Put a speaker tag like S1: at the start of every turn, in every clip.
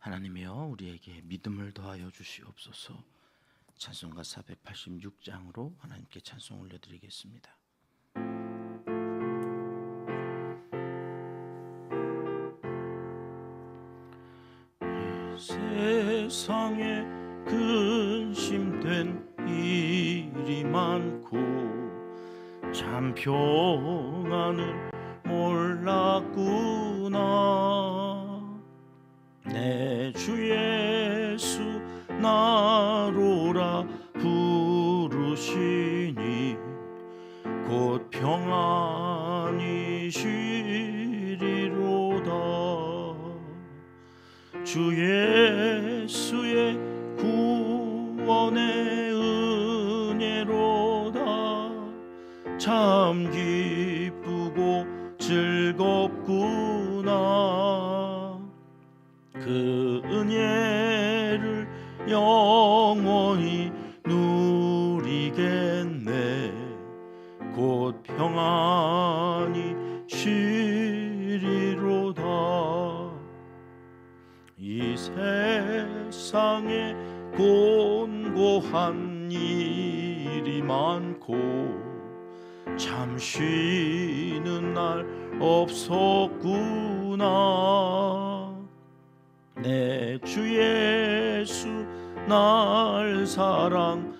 S1: 하나님이여 우리에게 믿음을 더하여 주시옵소서. 찬송가 486장으로 하나님께 찬송 올려드리겠습니다. 이 세상에 근심된 일이 많고 참 평안을 몰랐구나. 내 주 예수 나로라 부르시니 곧 평안히 쉬리로다. 주 예수의 구원의 은혜로다. 참 기쁘고 즐겁구나. 그 은혜를 영원히 누리겠네. 곧 평안히 쉬리로다. 이 세상에 곤고한 일이 많고 참 쉬는 날 없었구나. 내 주 예수 날 사랑하시오니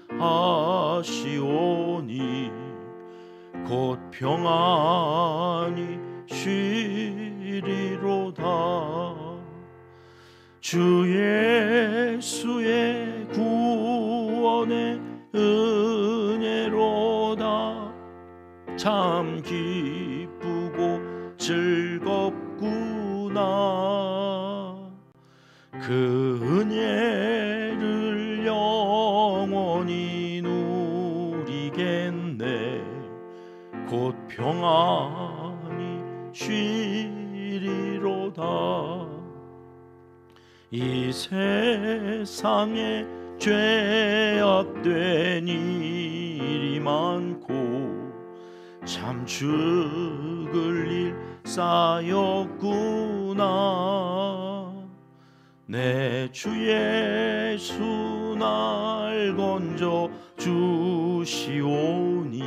S1: 곧 평안히 쉬리로다. 주 예수의 구원의 은혜로다. 참 기쁘고 즐겁구나. 그 은혜를 영원히 누리겠네. 곧 평안히 쉬리로다. 이 세상에 죄악된 일이 많고 참 죽을 일 쌓였구나. 내 주 예수 날 건져 주시오니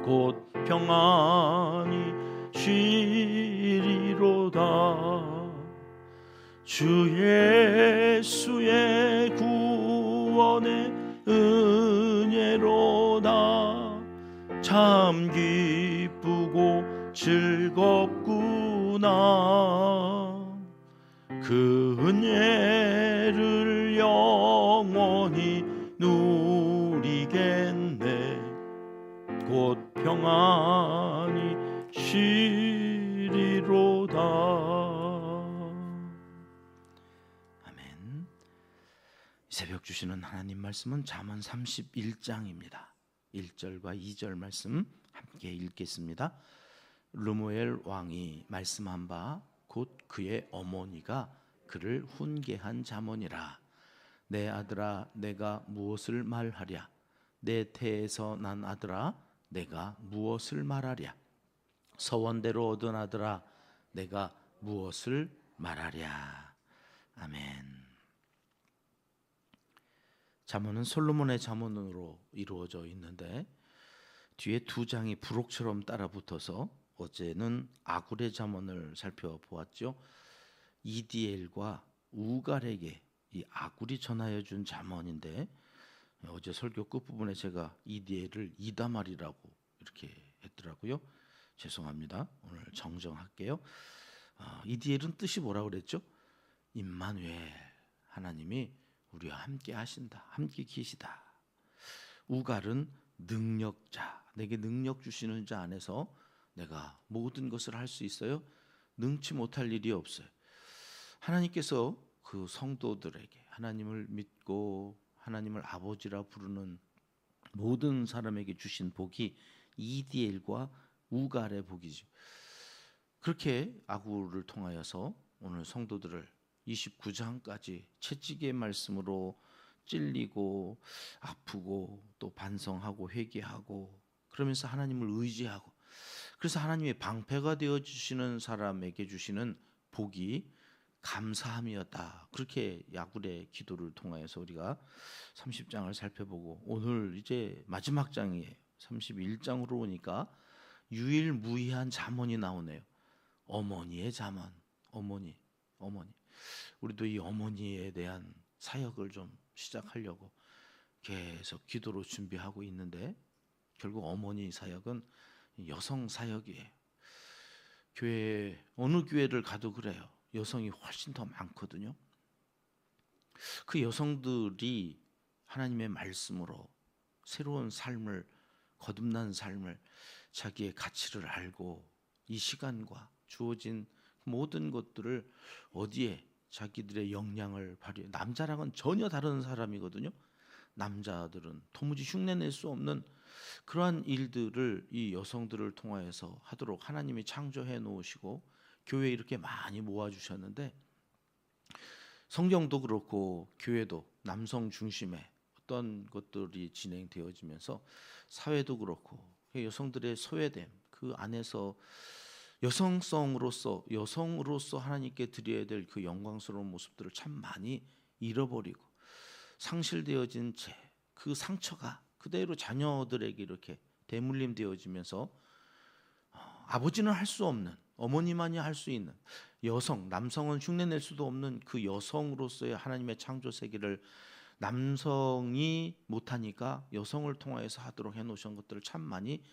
S1: 곧 평안히 쉬리로다. 주 예수의 구원의 은혜로다. 참 기쁘고 즐겁구나. 그 은혜를 영원히 누리겠네. 곧 평안히 쉬리로다. 아멘. 새벽 주시는 하나님 말씀은 잠언 31장입니다. 1절과 2절 말씀 함께 읽겠습니다. 르무엘 왕이 말씀한 바 곧 그의 어머니가 그를 훈계한 잠언이라. 내 아들아 내가 무엇을 말하랴. 내 태에서 난 아들아 내가 무엇을 말하랴. 서원대로 얻은 아들아 내가 무엇을 말하랴. 아멘. 잠언은 솔로몬의 잠언으로 이루어져 있는데 뒤에 두 장이 부록처럼 따라붙어서 어제는 아굴의 잠언을 살펴보았죠. 이디엘과 우갈에게 이 아굴이 전하여 준 잠언인데 어제 설교 끝부분에 제가 이디엘을 이다말이라고 이렇게 했더라고요. 죄송합니다. 오늘 정정할게요. 이디엘은 뜻이 뭐라고 그랬죠? 임마누엘, 하나님이 우리와 함께 하신다, 함께 계시다. 우갈은 능력자, 내게 능력 주시는 자 안에서 내가 모든 것을 할 수 있어요. 능치 못할 일이 없어요. 하나님께서 그 성도들에게 하나님을 믿고 하나님을 아버지라 부르는 모든 사람에게 주신 복이 이디엘과 우갈의 복이죠. 그렇게 아굴을 통하여서 오늘 성도들을 29장까지 채찍의 말씀으로 찔리고 아프고 또 반성하고 회개하고 그러면서 하나님을 의지하고, 그래서 하나님의 방패가 되어 주시는 사람에게 주시는 복이 감사함이었다. 그렇게 야굴의 기도를 통하여서 우리가 30장을 살펴보고 오늘 이제 마지막 장이에요. 31장으로 오니까 유일무이한 잠언이 나오네요. 어머니의 잠언. 어머니. 우리도 이 어머니에 대한 사역을 좀 시작하려고 계속 기도로 준비하고 있는데 결국 어머니 사역은 여성 사역이에요. 교회 어느 교회를 가도 그래요. 여성이 훨씬 더 많거든요. 그 여성들이 하나님의 말씀으로 새로운 삶을 거듭난 삶을 자기의 가치를 알고 이 시간과 주어진 모든 것들을 어디에 자기들의 역량을 발휘해 남자랑은 전혀 다른 사람이거든요. 남자들은 도무지 흉내낼 수 없는 그러한 일들을 이 여성들을 통하여서 하도록 하나님이 창조해 놓으시고 교회에 이렇게 많이 모아주셨는데 성경도 그렇고 교회도 남성 중심의 어떤 것들이 진행되어지면서 사회도 그렇고 여성들의 소외됨 그 안에서 여성으로서 하나님께 드려야 될 그 영광스러운 모습들을 참 많이 잃어버리고 상실되어진 채 그 상처가 그대로 자녀들에게 이렇게 대물림되어지면서 아버지는 할 수 없는 어머니만이 할 수 있는 남성은 흉내낼 수도 없는 그 여성으로서의 하나님의 창조 세계를 남성이 못하니까 여성을 통하여서 하도록 해놓으신 것들을 참 많이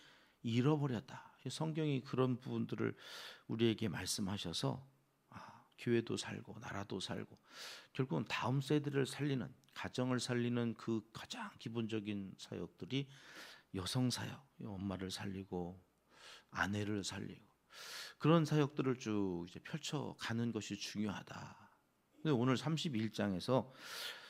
S1: 잃어버렸다. 성경이 그런 부분들을 우리에게 말씀하셔서 교회도 살고 나라도 살고 결국은 다음 세대를 살리는 가정을 살리는 그 가장 기본적인 사역들이 여성 사역, 엄마를 살리고 아내를 살리고 그런 사역들을 쭉 이제 펼쳐가는 것이 중요하다. 근데 오늘 31장에서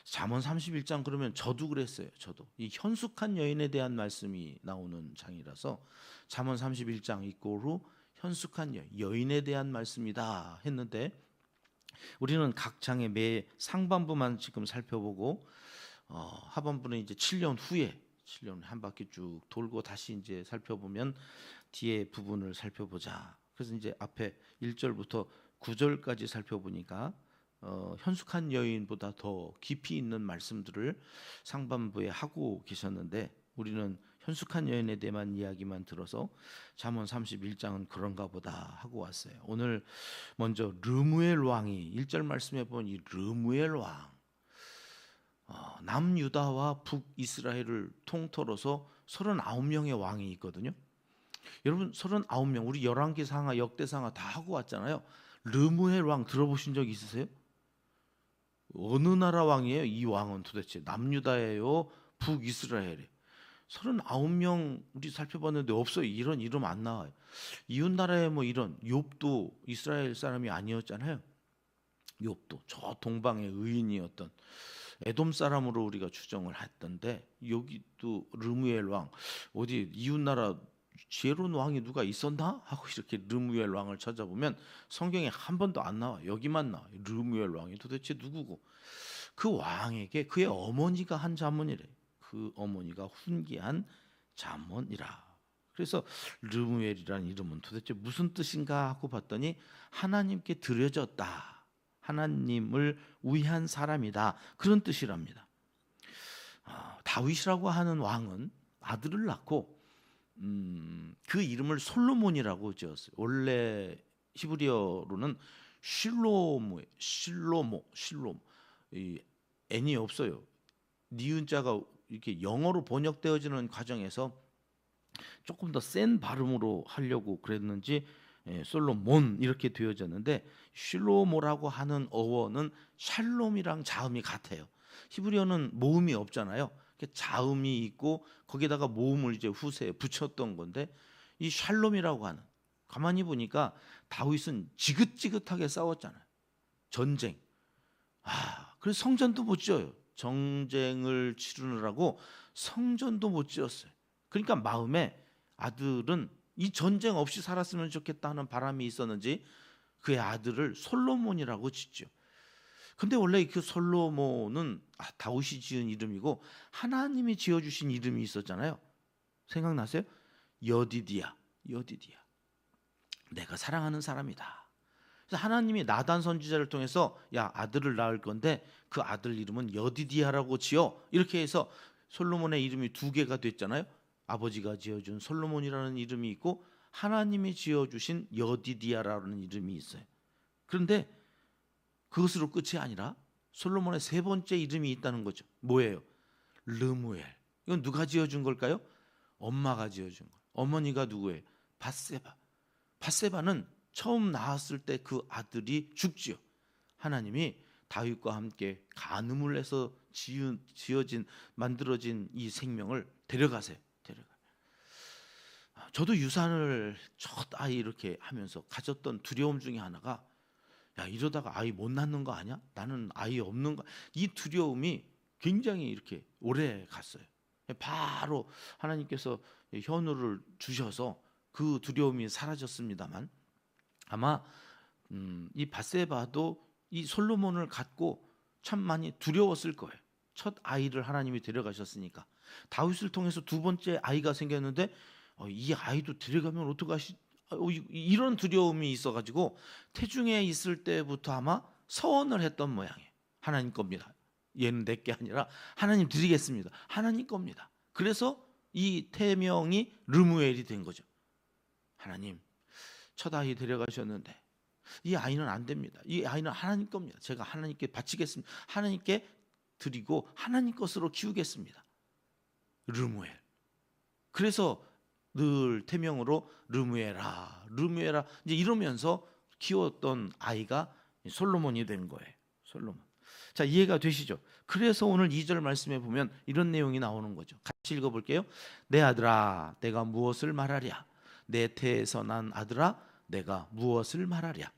S1: 잠언 31장 그러면 저도 그랬어요. 저도 이 현숙한 여인에 대한 말씀이 나오는 장이라서 잠언 31장 이꼬로 현숙한 여인에 대한 말씀이다 했는데 우리는 각 장의 매 상반부만 지금 살펴보고 하반부는 이제 7년 후에 7년 한 바퀴 쭉 돌고 다시 이제 살펴보면 뒤에 부분을 살펴보자. 그래서 이제 앞에 1절부터 9절까지 살펴보니까 현숙한 여인보다 더 깊이 있는 말씀들을 상반부에 하고 계셨는데 우리는 현숙한 여인에 대한 이야기만 들어서 잠언 31장은 그런가 보다 하고 왔어요. 오늘 먼저 르무엘 왕이 1절 말씀해 보면 이 르무엘 왕 남유다와 북이스라엘을 통틀어서 39명의 왕이 있거든요. 여러분 39명 우리 열왕기상하 역대상하 다 하고 왔잖아요. 르무엘 왕 들어보신 적 있으세요? 어느 나라 왕이에요? 이 왕은 도대체 남유다예요? 북이스라엘이에요? 39명 우리 살펴봤는데 없어요. 이런 이름 안 나와요. 이웃 나라에 뭐 이런 욥도 이스라엘 사람이 아니었잖아요. 욥도 저 동방의 의인이었던 에돔 사람으로 우리가 추정을 했던데 여기도 르무엘 왕 어디 이웃 나라 지혜로운 왕이 누가 있었나 하고 이렇게 르무엘 왕을 찾아보면 성경에 한 번도 안 나와. 여기만 나와. 르무엘 왕이 도대체 누구고 그 왕에게 그의 어머니가 한 자문이래. 그 어머니가 훈계한 잠언이라. 그래서 르무엘이라는 이름은 도대체 무슨 뜻인가 하고 봤더니 하나님께 드려졌다. 하나님을 위한 사람이다. 그런 뜻이랍니다. 다윗이라고 하는 왕은 아들을 낳고 그 이름을 솔로몬이라고 지었어요. 원래 히브리어로는 실로모. 이 N이 없어요. 니은자가 이렇게 영어로 번역되어지는 과정에서 조금 더 센 발음으로 하려고 그랬는지 솔로몬 이렇게 되어졌는데 실로모라고 하는 어원은 샬롬이랑 자음이 같아요. 히브리어는 모음이 없잖아요. 자음이 있고 거기다가 모음을 이제 후세에 붙였던 건데 이 샬롬이라고 하는 가만히 보니까 다윗은 지긋지긋하게 싸웠잖아요. 전쟁. 그래서 성전도 못 지어요. 정쟁을 치르느라고 성전도 못 지었어요. 그러니까 마음에 아들은 이 전쟁 없이 살았으면 좋겠다 하는 바람이 있었는지 그의 아들을 솔로몬이라고 짓죠. 근데 원래 그 솔로몬은 다윗이 지은 이름이고 하나님이 지어주신 이름이 있었잖아요. 생각나세요? 여디디야. 내가 사랑하는 사람이다. 그래서 하나님이 나단 선지자를 통해서 야 아들을 낳을 건데 그 아들 이름은 여디디아라고 지어 이렇게 해서 솔로몬의 이름이 두 개가 됐잖아요. 아버지가 지어준 솔로몬이라는 이름이 있고 하나님이 지어주신 여디디아라는 이름이 있어요. 그런데 그것으로 끝이 아니라 솔로몬의 세 번째 이름이 있다는 거죠. 뭐예요? 르무엘. 이건 누가 지어준 걸까요? 엄마가 지어준 거예요. 어머니가 누구예요? 밧세바. 밧세바는 처음 낳았을 때 그 아들이 죽지요. 하나님이 다윗과 함께 간음을 해서 지어진 만들어진 이 생명을 데려가세요. 저도 유산을 첫 아이 이렇게 하면서 가졌던 두려움 중에 하나가 야 이러다가 아이 못 낳는 거 아니야? 나는 아이 없는 거. 이 두려움이 굉장히 이렇게 오래 갔어요. 바로 하나님께서 현우를 주셔서 그 두려움이 사라졌습니다만 아마 이 밧세바도 이 솔로몬을 갖고 참 많이 두려웠을 거예요. 첫 아이를 하나님이 데려가셨으니까. 다윗을 통해서 두 번째 아이가 생겼는데 이 아이도 데려가면 어떡하시? 이런 두려움이 있어가지고 태중에 있을 때부터 아마 서원을 했던 모양이에요. 하나님 겁니다. 얘는 내게 아니라 하나님 드리겠습니다. 하나님 겁니다. 그래서 이 태명이 르무엘이 된 거죠. 하나님 첫 아이 데려가셨는데 이 아이는 안 됩니다. 이 아이는 하나님 겁니다. 제가 하나님께 바치겠습니다. 하나님께 드리고 하나님 것으로 키우겠습니다. 르무엘. 그래서 늘 태명으로 르무엘아 이제 이러면서 키웠던 아이가 솔로몬이 된 거예요. 솔로몬. 자, 이해가 되시죠? 그래서 오늘 2절 말씀에 보면 이런 내용이 나오는 거죠. 같이 읽어볼게요. 내 아들아 내가 무엇을 말하랴? 내 태에서 난 아들아 내가 무엇을 말하랴?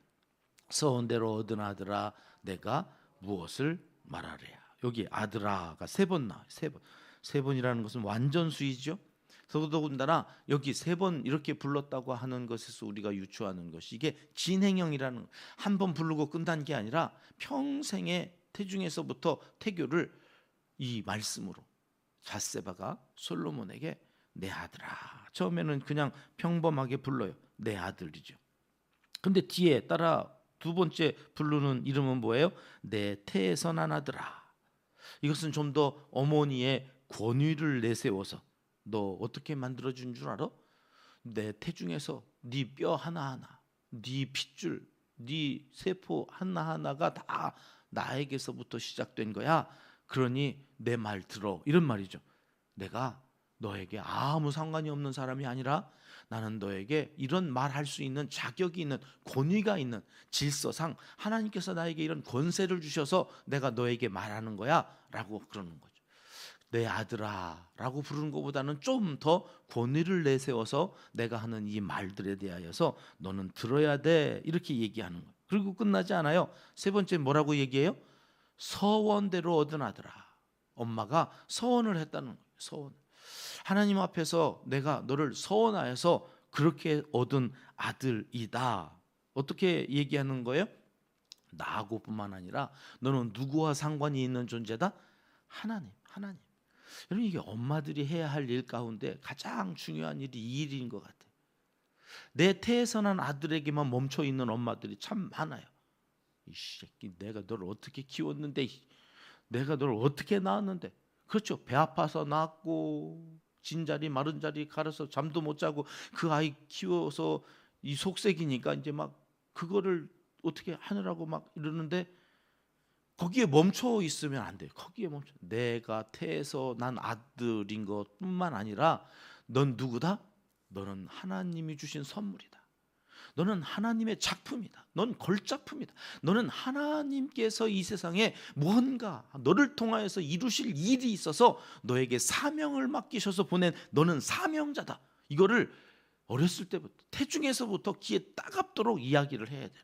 S1: 서원대로 얻은 아들아 내가 무엇을 말하랴? 여기 아들아가 세 번 나와요. 세 번이라는 것은 완전수이죠. 더더군다나 여기 세 번 이렇게 불렀다고 하는 것에서 우리가 유추하는 것이 이게 진행형이라는, 한 번 부르고 끝난 게 아니라 평생의 태중에서부터 태교를 이 말씀으로 밧세바가 솔로몬에게 내 아들아. 처음에는 그냥 평범하게 불러요. 내 아들이죠. 근데 뒤에 따라 두 번째 부르는 이름은 뭐예요? 내 태에서 난 아들아. 이것은 좀 더 어머니의 권위를 내세워서 너 어떻게 만들어준 줄 알아? 내 태중에서 네 뼈 하나하나, 네 핏줄, 네 세포 하나하나가 다 나에게서부터 시작된 거야. 그러니 내 말 들어. 이런 말이죠. 내가 너에게 아무 상관이 없는 사람이 아니라 나는 너에게 이런 말할 수 있는 자격이 있는, 권위가 있는, 질서상 하나님께서 나에게 이런 권세를 주셔서 내가 너에게 말하는 거야 라고 그러는 거죠. 내 아들아 라고 부르는 것보다는 좀 더 권위를 내세워서 내가 하는 이 말들에 대하여서 너는 들어야 돼 이렇게 얘기하는 거예요. 그리고 끝나지 않아요. 세 번째 뭐라고 얘기해요? 서원대로 얻은 아들아. 엄마가 서원을 했다는 거예요. 서원. 하나님 앞에서 내가 너를 서원하여서 그렇게 얻은 아들이다. 어떻게 얘기하는 거예요? 나하고뿐만 아니라 너는 누구와 상관이 있는 존재다? 하나님. 여러분, 이게 엄마들이 해야 할 일 가운데 가장 중요한 일이 이 일인 것 같아요. 내 태에서 난 아들에게만 멈춰 있는 엄마들이 참 많아요. 이 새끼, 내가 너를 어떻게 키웠는데, 내가 너를 어떻게 낳았는데. 그렇죠. 배 아파서 낳았고 진자리 마른자리 갈아서 잠도 못 자고 그 아이 키워서 이 속색이니까 이제 막 그거를 어떻게 하느라고 막 이러는데 거기에 멈춰 있으면 안 돼요. 거기에 멈춰. 내가 태에서 난 아들인 것뿐만 아니라 넌 누구다? 너는 하나님이 주신 선물이다. 너는 하나님의 작품이다. 넌 걸작품이다. 너는 하나님께서 이 세상에 무언가 너를 통하여서 이루실 일이 있어서 너에게 사명을 맡기셔서 보낸 너는 사명자다. 이거를 어렸을 때부터, 태중에서부터 귀에 따갑도록 이야기를 해야 돼요.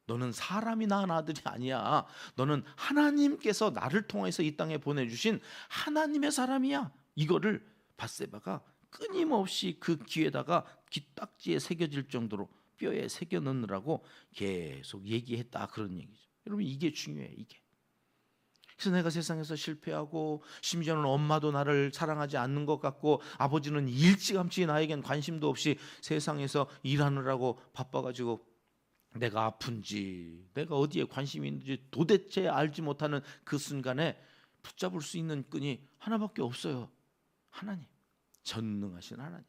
S1: 너는 사람이 낳은 아들이 아니야. 너는 하나님께서 나를 통해서 이 땅에 보내주신 하나님의 사람이야. 이거를 밧세바가 끊임없이 그 귀에다가 귀딱지에 새겨질 정도로 뼈에 새겨 넣느라고 계속 얘기했다, 그런 얘기죠. 여러분, 이게 중요해요. 이게. 그래서 내가 세상에서 실패하고 심지어는 엄마도 나를 사랑하지 않는 것 같고 아버지는 일찌감치 나에겐 관심도 없이 세상에서 일하느라고 바빠가지고 내가 아픈지, 내가 어디에 관심이 있는지 도대체 알지 못하는 그 순간에 붙잡을 수 있는 끈이 하나밖에 없어요. 하나님, 전능하신 하나님,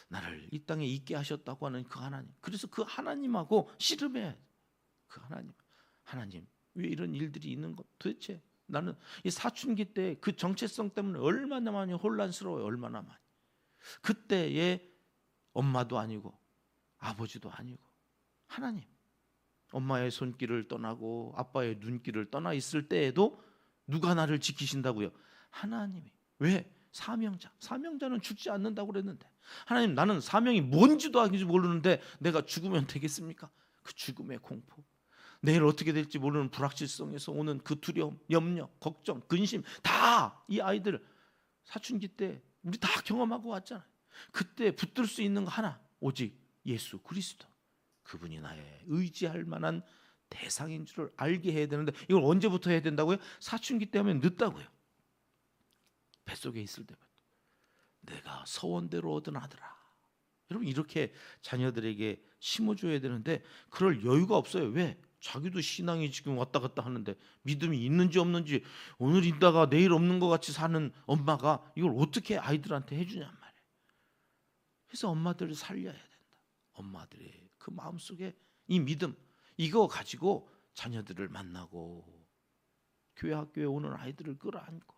S1: 나를 이 땅에 있게 하셨다고 하는 그 하나님. 그래서 그 하나님하고 씨름해. 그 하나님 왜 이런 일들이 있는 것? 도대체 나는 이 사춘기 때 그 정체성 때문에 얼마나 많이 혼란스러워요. 얼마나 많이. 그때의 엄마도 아니고 아버지도 아니고 하나님, 엄마의 손길을 떠나고 아빠의 눈길을 떠나 있을 때에도 누가 나를 지키신다고요? 하나님이. 왜? 사명자는 죽지 않는다고 그랬는데, 하나님, 나는 사명이 뭔지도 아닌지 모르는데 내가 죽으면 되겠습니까? 그 죽음의 공포, 내일 어떻게 될지 모르는 불확실성에서 오는 그 두려움, 염려, 걱정, 근심, 다 이 아이들 사춘기 때 우리 다 경험하고 왔잖아요. 그때 붙들 수 있는 거 하나, 오직 예수 그리스도. 그분이 나의 의지할 만한 대상인 줄을 알게 해야 되는데, 이걸 언제부터 해야 된다고요? 사춘기 때 하면 늦다고요. 뱃속에 있을 때부터. 내가 서원대로 얻은 아들아. 여러분, 이렇게 자녀들에게 심어줘야 되는데 그럴 여유가 없어요. 왜? 자기도 신앙이 지금 왔다 갔다 하는데 믿음이 있는지 없는지, 오늘 있다가 내일 없는 것 같이 사는 엄마가 이걸 어떻게 아이들한테 해주냔 말이에요. 그래서 엄마들을 살려야 된다. 엄마들의 그 마음속에 이 믿음, 이거 가지고 자녀들을 만나고 교회 학교에 오는 아이들을 끌어안고,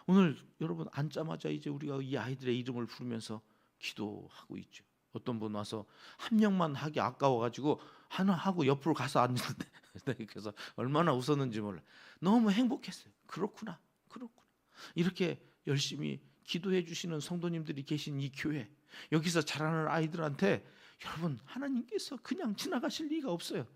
S1: 오늘 여러분 앉자마자 이제 우리가 이 아이들의 이름을 부르면서 기도하고 있죠. 어떤 분 와서 한 명만 하기 아까워가지고 하나 하고 옆으로 가서 앉는데 그래서 얼마나 웃었는지 몰라. 너무 행복했어요. 그렇구나. 이렇게 열심히 기도해 주시는 성도님들이 계신 이 교회, 여기서 자라는 아이들한테 여러분, 하나님께서 그냥 지나가실 리가 없어요.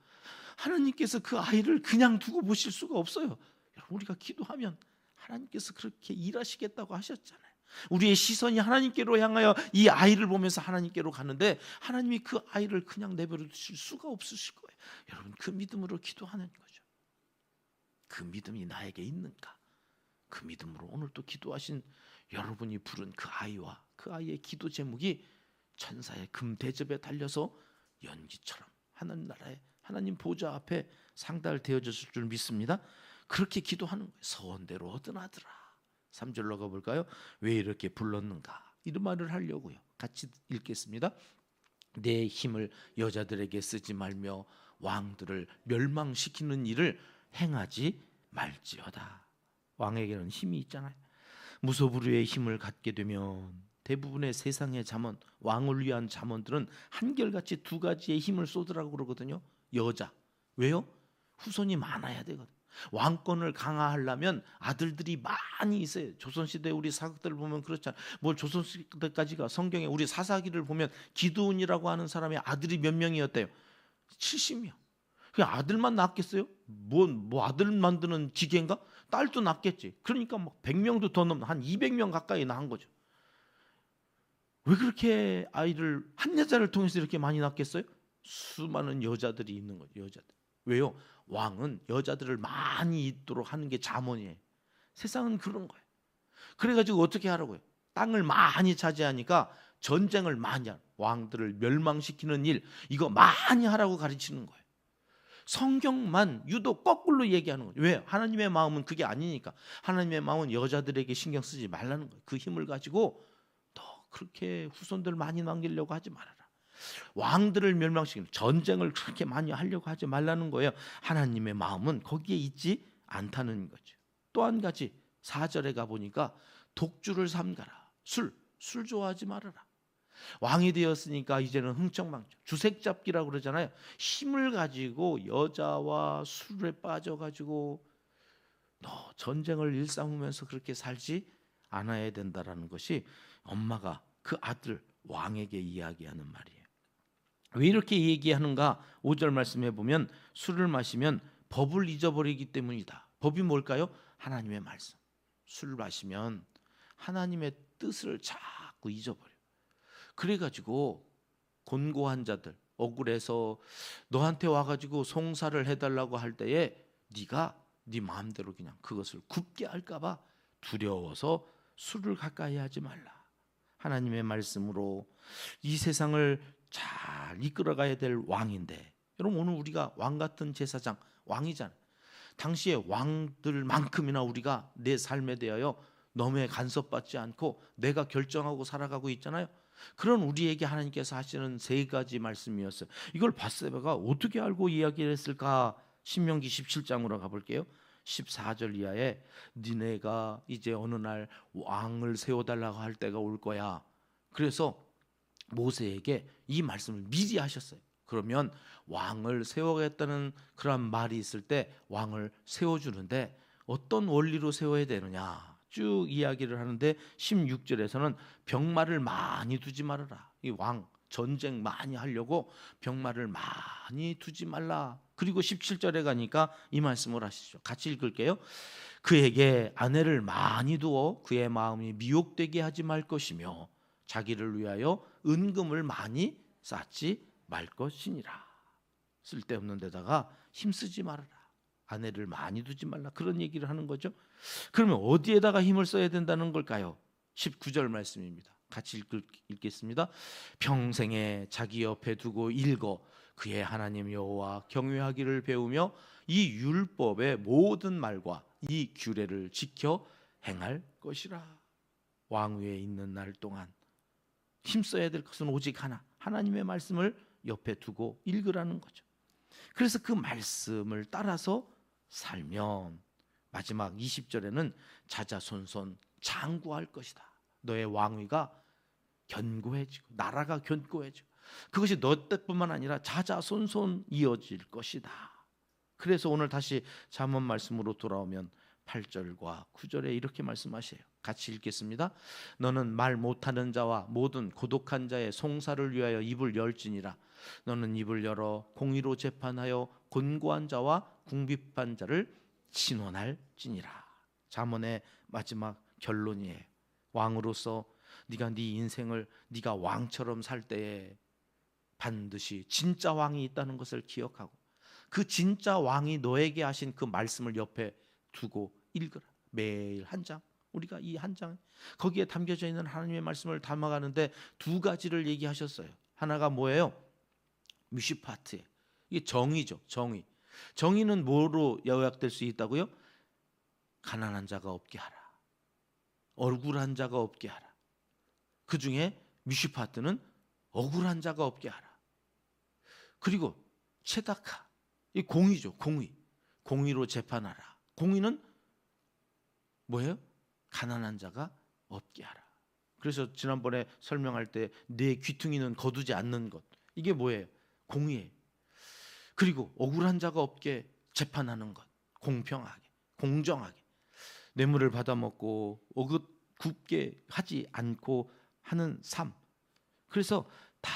S1: 하나님께서 그 아이를 그냥 두고 보실 수가 없어요. 여러분, 우리가 기도하면 하나님께서 그렇게 일하시겠다고 하셨잖아요. 우리의 시선이 하나님께로 향하여 이 아이를 보면서 하나님께로 가는데, 하나님이 그 아이를 그냥 내버려 두실 수가 없으실 거예요. 여러분, 그 믿음으로 기도하는 거죠. 그 믿음이 나에게 있는가? 그 믿음으로 오늘 또 기도하신 여러분이 부른 그 아이와 그 아이의 기도 제목이 천사의 금 대접에 달려서 연기처럼 하나님 나라의 하나님 보좌 앞에 상달되어졌을 줄 믿습니다. 그렇게 기도하는 거예요. 서원대로 얻은 아들아. 3절로 가볼까요? 왜 이렇게 불렀는가? 이런 말을 하려고요. 같이 읽겠습니다. 내 힘을 여자들에게 쓰지 말며 왕들을 멸망시키는 일을 행하지 말지어다. 왕에게는 힘이 있잖아요. 무소불위의 힘을 갖게 되면 대부분의 세상의 잠언, 왕을 위한 잠언들은 한결같이 두 가지의 힘을 쏟으라고 그러거든요. 여자. 왜요? 후손이 많아야 되거든. 왕권을 강화하려면 아들들이 많이 있어요. 조선시대 우리 사극들을 보면 그렇잖아요. 뭘 조선시대까지가 성경에 우리 사사기를 보면 기드온이라고 하는 사람의 아들이 몇 명이었대요? 70명. 그 아들만 낳겠어요? 뭐 아들 만드는 기계인가? 딸도 낳겠지. 그러니까 막 100명도 더 넘는 한 200명 가까이 낳은 거죠. 왜 그렇게 아이를 한 여자를 통해서 이렇게 많이 낳겠어요? 수많은 여자들이 있는 거죠. 여자들. 왜요? 왕은 여자들을 많이 있도록 하는 게 잠언이에요. 세상은 그런 거예요. 그래가지고 어떻게 하라고요? 땅을 많이 차지하니까 전쟁을 많이 하는, 왕들을 멸망시키는 일, 이거 많이 하라고 가르치는 거예요. 성경만 유독 거꾸로 얘기하는 거예요. 왜? 하나님의 마음은 그게 아니니까. 하나님의 마음은 여자들에게 신경 쓰지 말라는 거예요. 그 힘을 가지고 너 그렇게 후손들 많이 남기려고 하지 말아라. 왕들을 멸망시키는, 전쟁을 그렇게 많이 하려고 하지 말라는 거예요. 하나님의 마음은 거기에 있지 않다는 거죠. 또 한 가지 4절에 가보니까 독주를 삼가라. 술 좋아하지 말아라. 왕이 되었으니까 이제는 흥청망청, 주색잡기라고 그러잖아요. 힘을 가지고 여자와 술에 빠져가지고 너 전쟁을 일삼으면서 그렇게 살지 않아야 된다라는 것이 엄마가 그 아들 왕에게 이야기하는 말이에요. 왜 이렇게 얘기하는가? 5절 말씀해 보면 술을 마시면 법을 잊어버리기 때문이다. 법이 뭘까요? 하나님의 말씀. 술을 마시면 하나님의 뜻을 자꾸 잊어버려. 그래가지고 곤고한 자들, 억울해서 너한테 와가지고 송사를 해달라고 할 때에 네가 네 마음대로 그냥 그것을 굽게 할까봐 두려워서 술을 가까이 하지 말라. 하나님의 말씀으로 이 세상을 잘 이끌어가야 될 왕인데, 여러분 오늘 우리가 왕 같은 제사장, 왕이잖아요. 당시에 왕들만큼이나 우리가 내 삶에 대하여 너무에 간섭받지 않고 내가 결정하고 살아가고 있잖아요. 그런 우리에게 하나님께서 하시는 세 가지 말씀이었어요. 이걸 밧세바가 어떻게 알고 이야기를 했을까? 신명기 17장으로 가볼게요. 14절 이하에 니네가 이제 어느 날 왕을 세워달라고 할 때가 올 거야. 그래서 모세에게 이 말씀을 미리 하셨어요. 그러면 왕을 세워야겠다는 그런 말이 있을 때 왕을 세워주는데 어떤 원리로 세워야 되느냐 쭉 이야기를 하는데 16절에서는 병마를 많이 두지 말아라. 이 왕 전쟁 많이 하려고 병마를 많이 두지 말라. 그리고 17절에 가니까 이 말씀을 하시죠. 같이 읽을게요. 그에게 아내를 많이 두어 그의 마음이 미혹되게 하지 말 것이며 자기를 위하여 은금을 많이 쌓지 말 것이니라. 쓸데없는 데다가 힘쓰지 말아라. 아내를 많이 두지 말라. 그런 얘기를 하는 거죠. 그러면 어디에다가 힘을 써야 된다는 걸까요? 19절 말씀입니다. 같이 읽겠습니다. 평생에 자기 옆에 두고 읽어 그의 하나님 여호와 경외하기를 배우며 이 율법의 모든 말과 이 규례를 지켜 행할 것이라. 왕위에 있는 날 동안 힘써야 될 것은 오직 하나, 하나님의 말씀을 옆에 두고 읽으라는 거죠. 그래서 그 말씀을 따라서 살면 마지막 20절에는 자자손손 장구할 것이다. 너의 왕위가 견고해지고 나라가 견고해지고 그것이 너 때뿐만 아니라 자자손손 이어질 것이다. 그래서 오늘 다시 잠언 말씀으로 돌아오면 8절과 9절에 이렇게 말씀하세요. 같이 읽겠습니다. 너는 말 못하는 자와 모든 고독한 자의 송사를 위하여 입을 열지니라. 너는 입을 열어 공의로 재판하여 곤고한 자와 궁핍한 자를 친원할지니라. 잠언의 마지막 결론이에요. 왕으로서 네가 네 인생을 네가 왕처럼 살 때에 반드시 진짜 왕이 있다는 것을 기억하고 그 진짜 왕이 너에게 하신 그 말씀을 옆에 두고 읽으라. 매일 한 장, 우리가 이 한 장 거기에 담겨져 있는 하나님의 말씀을 담아가는데 두 가지를 얘기하셨어요. 하나가 뭐예요? 뮤시파트. 이게 정의죠. 정의. 정의는 뭐로 요약될 수 있다고요? 가난한 자가 없게 하라. 억울한 자가 없게 하라. 그 중에 뮤시파트는 억울한 자가 없게 하라. 그리고 체다카. 이 공의죠. 공의. 공의로 재판하라. 공의는 뭐예요? 가난한 자가 없게 하라. 그래서 지난번에 설명할 때 내 귀퉁이는 거두지 않는 것. 이게 뭐예요? 공의예요. 그리고 억울한 자가 없게 재판하는 것. 공평하게, 공정하게. 뇌물을 받아먹고 굽게 하지 않고 하는 삶. 그래서 다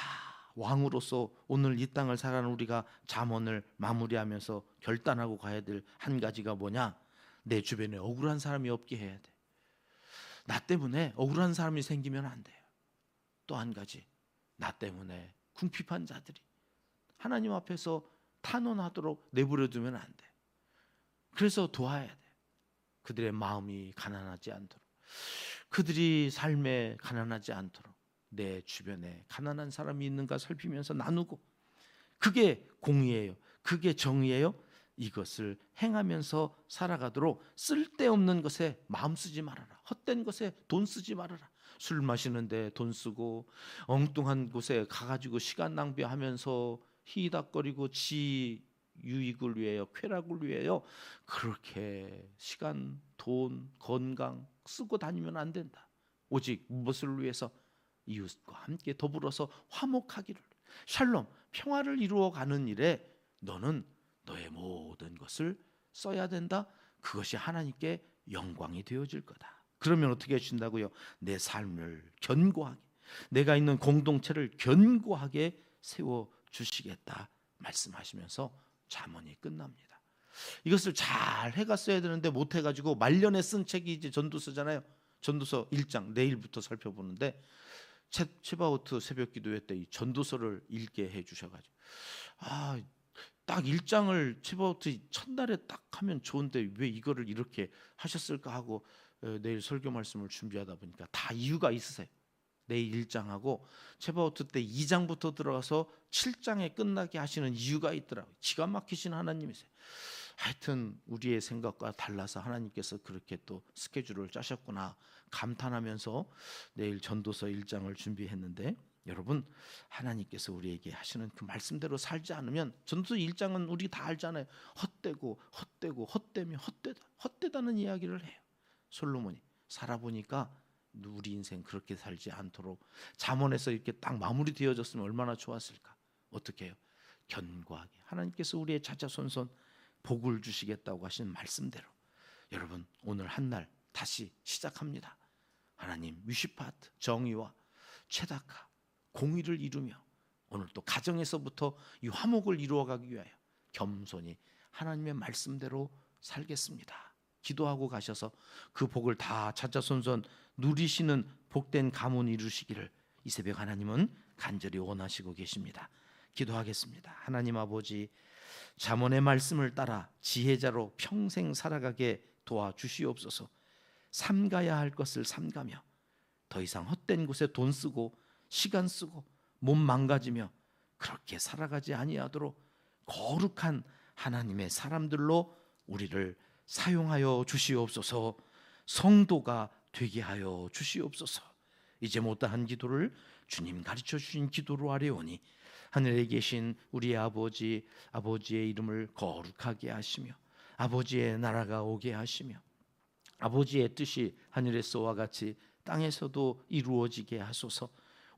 S1: 왕으로서 오늘 이 땅을 살아가는 우리가 잠언을 마무리하면서 결단하고 가야 될 한 가지가 뭐냐? 내 주변에 억울한 사람이 없게 해야 돼. 나 때문에 억울한 사람이 생기면 안 돼요. 또 한 가지, 나 때문에 궁핍한 자들이 하나님 앞에서 탄원하도록 내버려 두면 안 돼. 그래서 도와야 돼. 그들의 마음이 가난하지 않도록, 그들이 삶에 가난하지 않도록 내 주변에 가난한 사람이 있는가 살피면서 나누고, 그게 공의예요. 그게 정의예요. 이것을 행하면서 살아가도록 쓸데없는 것에 마음 쓰지 말아라. 헛된 것에 돈 쓰지 말아라. 술 마시는데 돈 쓰고 엉뚱한 곳에 가가지고 시간 낭비하면서 희닥거리고 지 유익을 위하여, 쾌락을 위하여 그렇게 시간, 돈, 건강 쓰고 다니면 안 된다. 오직 무엇을 위해서? 이웃과 함께 더불어서 화목하기를, 샬롬, 평화를 이루어가는 일에 너는 너의 모든 것을 써야 된다. 그것이 하나님께 영광이 되어질 거다. 그러면 어떻게 해준다고요? 내 삶을 견고하게, 내가 있는 공동체를 견고하게 세워주시겠다 말씀하시면서 잠언이 끝납니다. 이것을 잘 해갔어야 되는데 못해가지고 말년에 쓴 책이 이제 전도서잖아요. 전도서 1장 내일부터 살펴보는데 체바오트 새벽기도회 때 이 전도서를 읽게 해주셔가지고 딱 1장을 체바오트 첫날에 딱 하면 좋은데 왜 이거를 이렇게 하셨을까 하고 내일 설교 말씀을 준비하다 보니까 다 이유가 있으세요. 내일 1장하고 체바오트 때 2장부터 들어가서 7장에 끝나게 하시는 이유가 있더라고요. 기가 막히신 하나님이세요. 하여튼 우리의 생각과 달라서 하나님께서 그렇게 또 스케줄을 짜셨구나 감탄하면서 내일 전도서 1장을 준비했는데, 여러분 하나님께서 우리에게 하시는 그 말씀대로 살지 않으면, 전도서 1장은 우리 다 알잖아요. 헛되며 헛되다는 이야기를 해요. 솔로몬이 살아보니까 우리 인생 그렇게 살지 않도록 잠언에서 이렇게 딱 마무리되어졌으면 얼마나 좋았을까. 어떻게 해요? 견고하게 하나님께서 우리의 자자손손 복을 주시겠다고 하신 말씀대로 여러분 오늘 한 날 다시 시작합니다. 하나님 위시파트 정의와 최다카 공의를 이루며 오늘 또 가정에서부터 이 화목을 이루어가기 위하여 겸손히 하나님의 말씀대로 살겠습니다. 기도하고 가셔서 그 복을 다 자자손손 누리시는 복된 가문 이루시기를 이 새벽 하나님은 간절히 원하시고 계십니다. 기도하겠습니다. 하나님 아버지, 잠언의 말씀을 따라 지혜자로 평생 살아가게 도와주시옵소서. 삼가야 할 것을 삼가며 더 이상 헛된 곳에 돈 쓰고 시간 쓰고 몸 망가지며 그렇게 살아가지 아니하도록 거룩한 하나님의 사람들로 우리를 사용하여 주시옵소서. 성도가 되게 하여 주시옵소서. 이제 못다한 기도를 주님 가르쳐 주신 기도로 아뢰오니 하늘에 계신 우리 아버지의 이름을 거룩하게 하시며 아버지의 나라가 오게 하시며 아버지의 뜻이 하늘에서와 같이 땅에서도 이루어지게 하소서.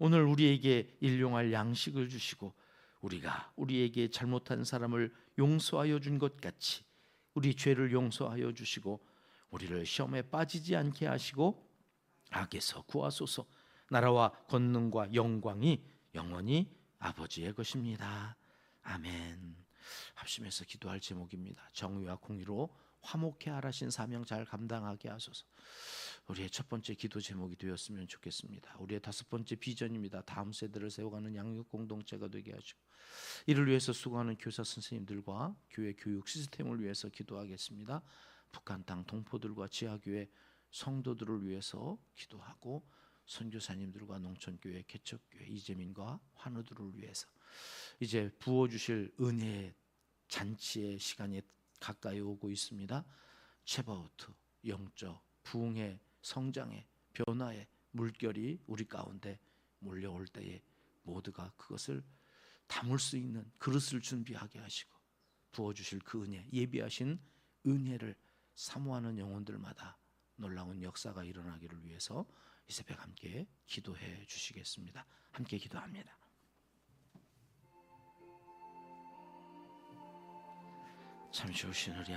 S1: 오늘 우리에게 일용할 양식을 주시고 우리가 우리에게 잘못한 사람을 용서하여 준 것 같이 우리 죄를 용서하여 주시고 우리를 시험에 빠지지 않게 하시고 악에서 구하소서. 나라와 권능과 영광이 영원히 아버지의 것입니다. 아멘. 합심해서 기도할 제목입니다. 정의와 공의로 화목해 하라신 사명 잘 감당하게 하소서. 우리의 첫 번째 기도 제목이 되었으면 좋겠습니다. 우리의 다섯 번째 비전입니다. 다음 세대를 세워가는 양육 공동체가 되게 하시고 이를 위해서 수고하는 교사 선생님들과 교회 교육 시스템을 위해서 기도하겠습니다. 북한 땅 동포들과 지하교회 성도들을 위해서 기도하고 선교사님들과 농촌교회 개척교회 이재민과 환우들을 위해서 이제 부어주실 은혜의 잔치의 시간이 가까이 오고 있습니다. 체바우트 영적 부흥의 성장의 변화의 물결이 우리 가운데 몰려올 때에 모두가 그것을 담을 수 있는 그릇을 준비하게 하시고 부어주실 그 은혜, 예비하신 은혜를 사모하는 영혼들마다 놀라운 역사가 일어나기를 위해서 이 새벽 함께 기도해 주시겠습니다. 함께 기도합니다. 참 좋으신 우리